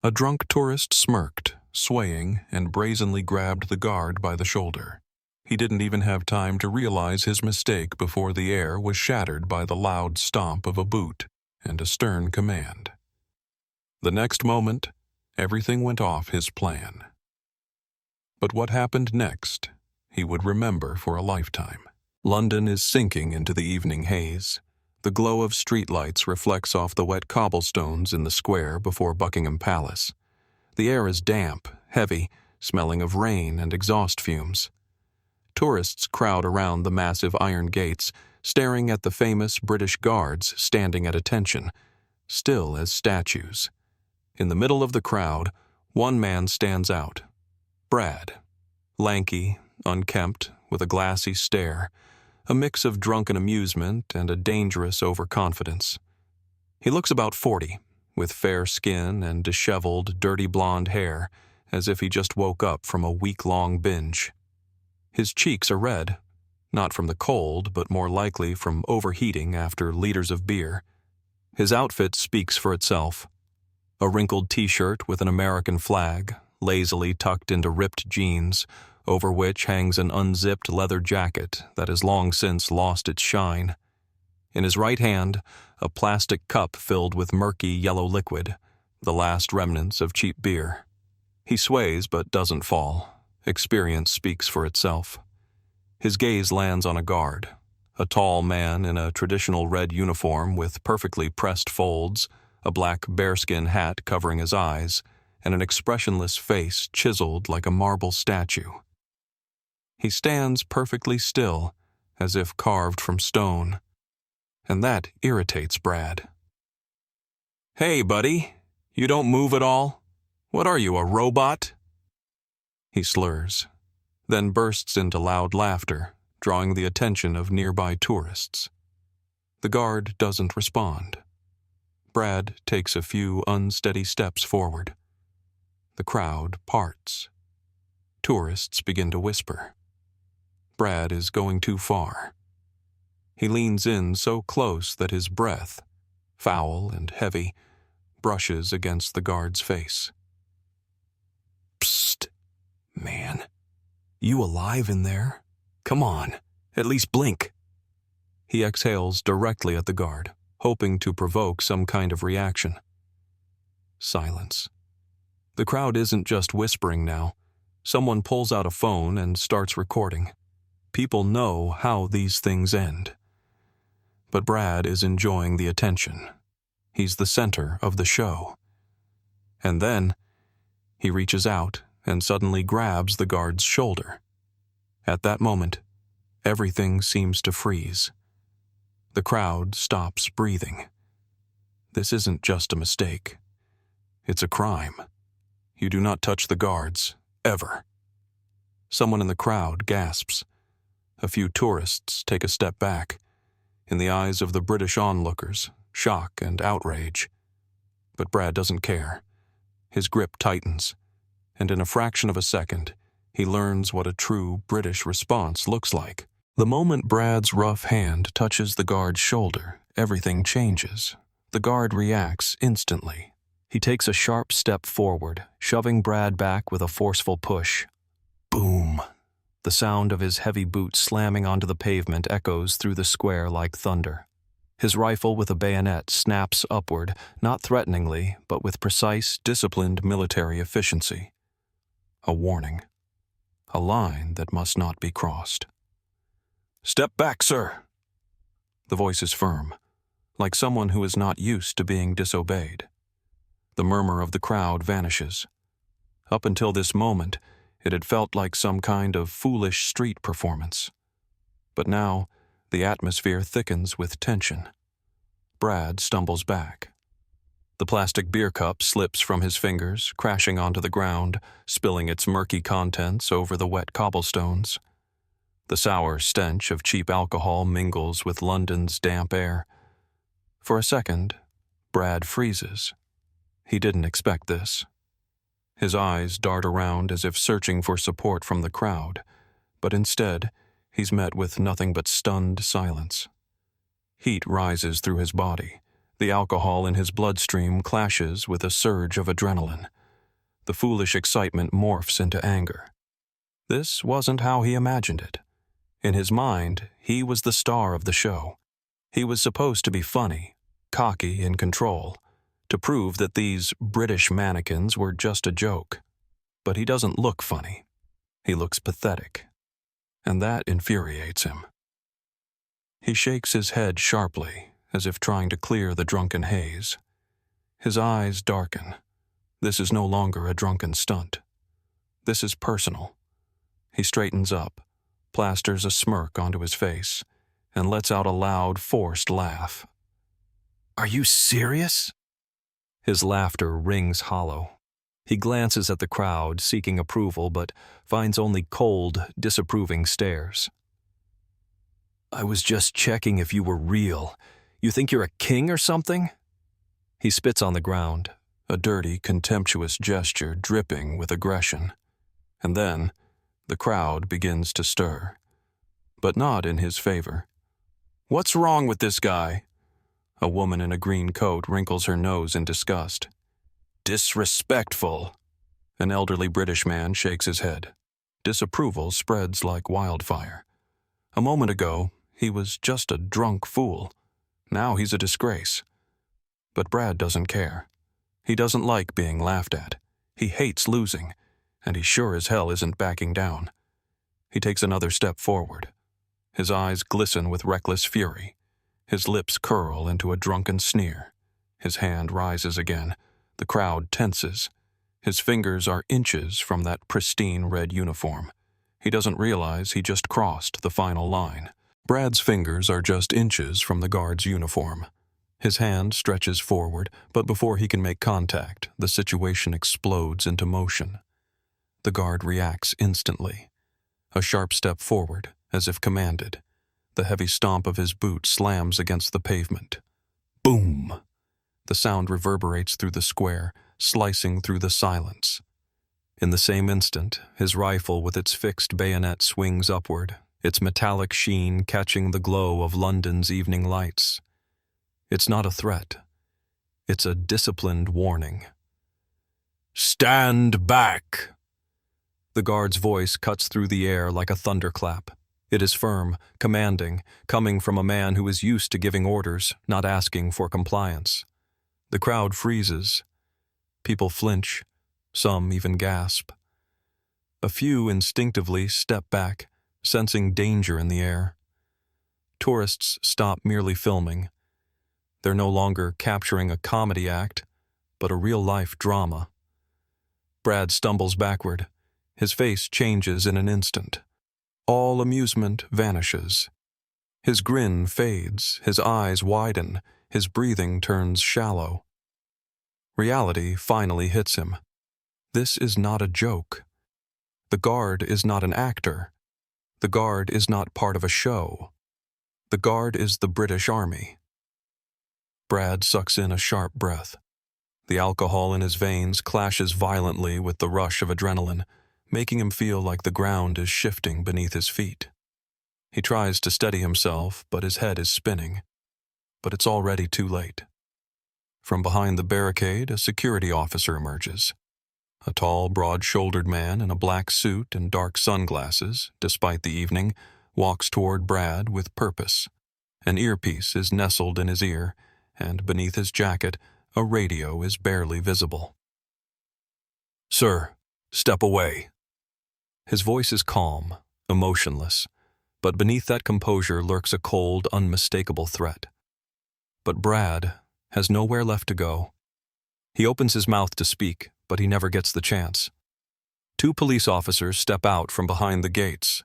A drunk tourist smirked, swaying, and brazenly grabbed the guard by the shoulder. He didn't even have time to realize his mistake before the air was shattered by the loud stomp of a boot and a stern command. The next moment, everything went off his plan. But what happened next, he would remember for a lifetime. London is sinking into the evening haze. The glow of streetlights reflects off the wet cobblestones in the square before Buckingham Palace. The air is damp, heavy, smelling of rain and exhaust fumes. Tourists crowd around the massive iron gates, staring at the famous British guards standing at attention, still as statues. In the middle of the crowd, one man stands out. Brad. Lanky, unkempt, with a glassy stare, a mix of drunken amusement and a dangerous overconfidence. He looks about 40, with fair skin and disheveled, dirty blonde hair, as if he just woke up from a week-long binge. His cheeks are red, not from the cold, but more likely from overheating after liters of beer. His outfit speaks for itself. A wrinkled t-shirt with an American flag, lazily tucked into ripped jeans, over which hangs an unzipped leather jacket that has long since lost its shine. In his right hand, a plastic cup filled with murky yellow liquid, the last remnants of cheap beer. He sways but doesn't fall. Experience speaks for itself. His gaze lands on a guard, a tall man in a traditional red uniform with perfectly pressed folds, a black bearskin hat covering his eyes, and an expressionless face chiseled like a marble statue. He stands perfectly still, as if carved from stone, and that irritates Brad. "Hey, buddy, you don't move at all? What are you, a robot?" He slurs, then bursts into loud laughter, drawing the attention of nearby tourists. The guard doesn't respond. Brad takes a few unsteady steps forward. The crowd parts. Tourists begin to whisper. Brad is going too far. He leans in so close that his breath, foul and heavy, brushes against the guard's face. "Psst, man. You alive in there? Come on, at least blink." He exhales directly at the guard, hoping to provoke some kind of reaction. Silence. The crowd isn't just whispering now. Someone pulls out a phone and starts recording. People know how these things end. But Brad is enjoying the attention. He's the center of the show. And then, he reaches out and suddenly grabs the guard's shoulder. At that moment, everything seems to freeze. The crowd stops breathing. This isn't just a mistake. It's a crime. You do not touch the guards, ever. Someone in the crowd gasps. A few tourists take a step back. In the eyes of the British onlookers, shock and outrage. But Brad doesn't care. His grip tightens, and in a fraction of a second, he learns what a true British response looks like. The moment Brad's rough hand touches the guard's shoulder, everything changes. The guard reacts instantly. He takes a sharp step forward, shoving Brad back with a forceful push. Boom! The sound of his heavy boots slamming onto the pavement echoes through the square like thunder. His rifle with a bayonet snaps upward, not threateningly, but with precise, disciplined military efficiency. A warning. A line that must not be crossed. "Step back, sir." The voice is firm, like someone who is not used to being disobeyed. The murmur of the crowd vanishes. Up until this moment, it had felt like some kind of foolish street performance. But now, the atmosphere thickens with tension. Brad stumbles back. The plastic beer cup slips from his fingers, crashing onto the ground, spilling its murky contents over the wet cobblestones. The sour stench of cheap alcohol mingles with London's damp air. For a second, Brad freezes. He didn't expect this. His eyes dart around as if searching for support from the crowd, but instead, he's met with nothing but stunned silence. Heat rises through his body, The alcohol in his bloodstream clashes with a surge of adrenaline. The foolish excitement morphs into anger. This wasn't how he imagined it. In his mind, he was the star of the show. He was supposed to be funny, cocky, in control, to prove that these British mannequins were just a joke. But he doesn't look funny. He looks pathetic. And that infuriates him. He shakes his head sharply, as if trying to clear the drunken haze. His eyes darken. This is no longer a drunken stunt. This is personal. He straightens up, plasters a smirk onto his face, and lets out a loud, forced laugh. "Are you serious?" His laughter rings hollow. He glances at the crowd, seeking approval, but finds only cold, disapproving stares. "I was just checking if you were real. You think you're a king or something?" He spits on the ground, a dirty, contemptuous gesture dripping with aggression. And then, the crowd begins to stir. But not in his favor. "What's wrong with this guy?" A woman in a green coat wrinkles her nose in disgust. "Disrespectful." An elderly British man shakes his head. Disapproval spreads like wildfire. A moment ago, he was just a drunk fool. Now he's a disgrace. But Brad doesn't care. He doesn't like being laughed at. He hates losing, and he sure as hell isn't backing down. He takes another step forward. His eyes glisten with reckless fury. His lips curl into a drunken sneer. His hand rises again. The crowd tenses. His fingers are inches from that pristine red uniform. He doesn't realize he just crossed the final line. Brad's fingers are just inches from the guard's uniform. His hand stretches forward, but before he can make contact, the situation explodes into motion. The guard reacts instantly. A sharp step forward, as if commanded. The heavy stomp of his boot slams against the pavement. Boom! The sound reverberates through the square, slicing through the silence. In the same instant, his rifle with its fixed bayonet swings upward, its metallic sheen catching the glow of London's evening lights. It's not a threat. It's a disciplined warning. "Stand back!" The guard's voice cuts through the air like a thunderclap. It is firm, commanding, coming from a man who is used to giving orders, not asking for compliance. The crowd freezes. People flinch. Some even gasp. A few instinctively step back, sensing danger in the air. Tourists stop merely filming. They're no longer capturing a comedy act, but a real-life drama. Brad stumbles backward. His face changes in an instant. All amusement vanishes. His grin fades, his eyes widen, his breathing turns shallow. Reality finally hits him. This is not a joke. The guard is not an actor. The guard is not part of a show. The guard is the British Army. Brad sucks in a sharp breath. The alcohol in his veins clashes violently with the rush of adrenaline, making him feel like the ground is shifting beneath his feet. He tries to steady himself, but his head is spinning. But it's already too late. From behind the barricade, a security officer emerges. A tall, broad-shouldered man in a black suit and dark sunglasses, despite the evening, walks toward Brad with purpose. An earpiece is nestled in his ear, and beneath his jacket, a radio is barely visible. "Sir, step away." His voice is calm, emotionless, but beneath that composure lurks a cold, unmistakable threat. But Brad has nowhere left to go. He opens his mouth to speak, but he never gets the chance. Two police officers step out from behind the gates.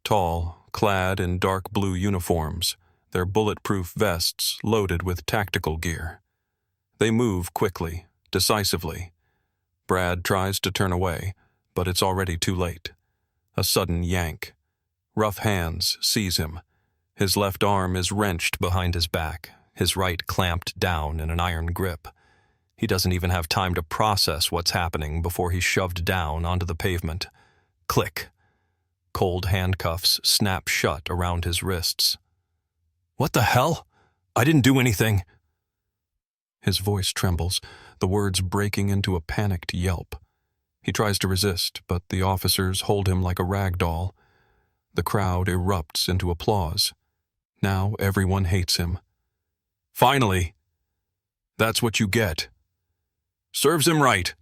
Tall, clad in dark blue uniforms, their bulletproof vests loaded with tactical gear. They move quickly, decisively. Brad tries to turn away, but it's already too late. A sudden yank. Rough hands seize him. His left arm is wrenched behind his back, his right clamped down in an iron grip. He doesn't even have time to process what's happening before he's shoved down onto the pavement. Click. Cold handcuffs snap shut around his wrists. "What the hell? I didn't do anything." His voice trembles, the words breaking into a panicked yelp. He tries to resist, but the officers hold him like a rag doll. The crowd erupts into applause. Now everyone hates him. Finally! That's what you get. Serves him right!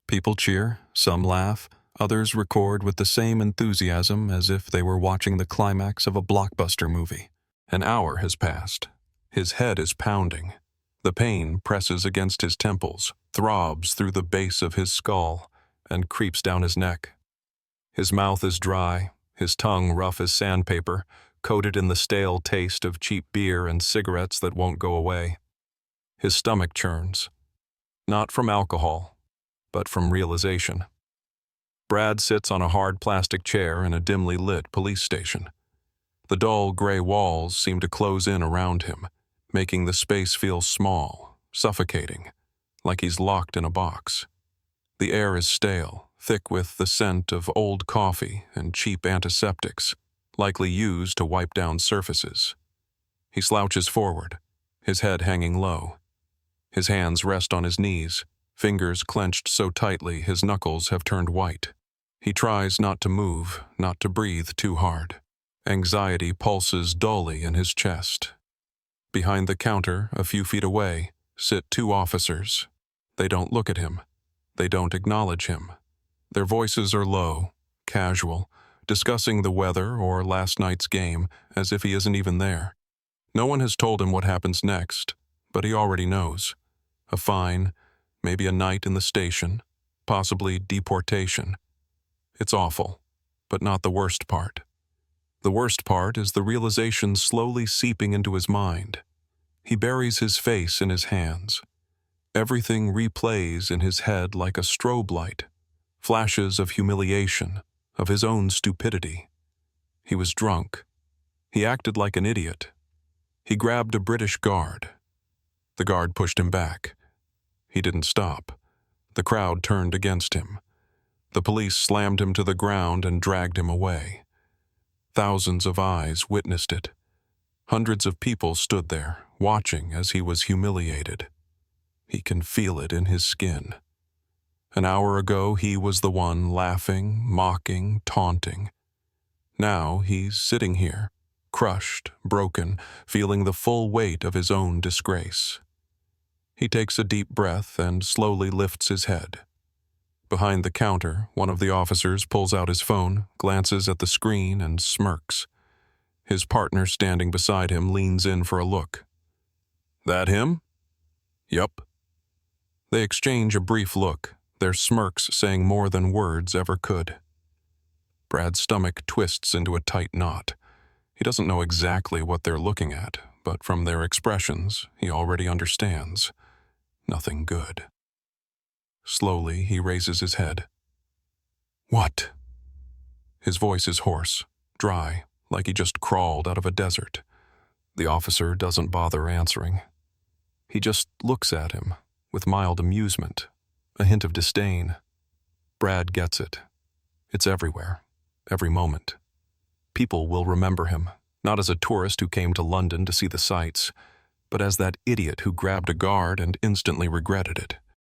People cheer, some laugh, others record with the same enthusiasm as if they were watching the climax of a blockbuster movie. An hour has passed. His head is pounding. The pain presses against his temples, throbs through the base of his skull, and creeps down his neck. His mouth is dry, his tongue rough as sandpaper, coated in the stale taste of cheap beer and cigarettes that won't go away. His stomach churns. Not from alcohol, but from realization. Brad sits on a hard plastic chair in a dimly lit police station. The dull gray walls seem to close in around him, making the space feel small, suffocating, like he's locked in a box. The air is stale, thick with the scent of old coffee and cheap antiseptics, likely used to wipe down surfaces. He slouches forward, his head hanging low. His hands rest on his knees, fingers clenched so tightly his knuckles have turned white. He tries not to move, not to breathe too hard. Anxiety pulses dully in his chest. Behind the counter, a few feet away, sit two officers. They don't look at him. They don't acknowledge him. Their voices are low, casual, discussing the weather or last night's game as if he isn't even there. No one has told him what happens next, but he already knows. A fine, maybe a night in the station, possibly deportation. It's awful, but not the worst part. The worst part is the realization slowly seeping into his mind. He buries his face in his hands. Everything replays in his head like a strobe light, flashes of humiliation, of his own stupidity. He was drunk. He acted like an idiot. He grabbed a British guard. The guard pushed him back. He didn't stop. The crowd turned against him. The police slammed him to the ground and dragged him away. Thousands of eyes witnessed it. Hundreds of people stood there, watching as he was humiliated. He can feel it in his skin. An hour ago, he was the one laughing, mocking, taunting. Now he's sitting here, crushed, broken, feeling the full weight of his own disgrace. He takes a deep breath and slowly lifts his head. Behind the counter, one of the officers pulls out his phone, glances at the screen, and smirks. His partner standing beside him leans in for a look. That him? Yup. They exchange a brief look, their smirks saying more than words ever could. Brad's stomach twists into a tight knot. He doesn't know exactly what they're looking at, but from their expressions, he already understands. Nothing good. Slowly, he raises his head. What? His voice is hoarse, dry, like he just crawled out of a desert. The officer doesn't bother answering. He just looks at him, with mild amusement, a hint of disdain. Brad gets it. It's everywhere, every moment. People will remember him, not as a tourist who came to London to see the sights, but as that idiot who grabbed a guard and instantly regretted it.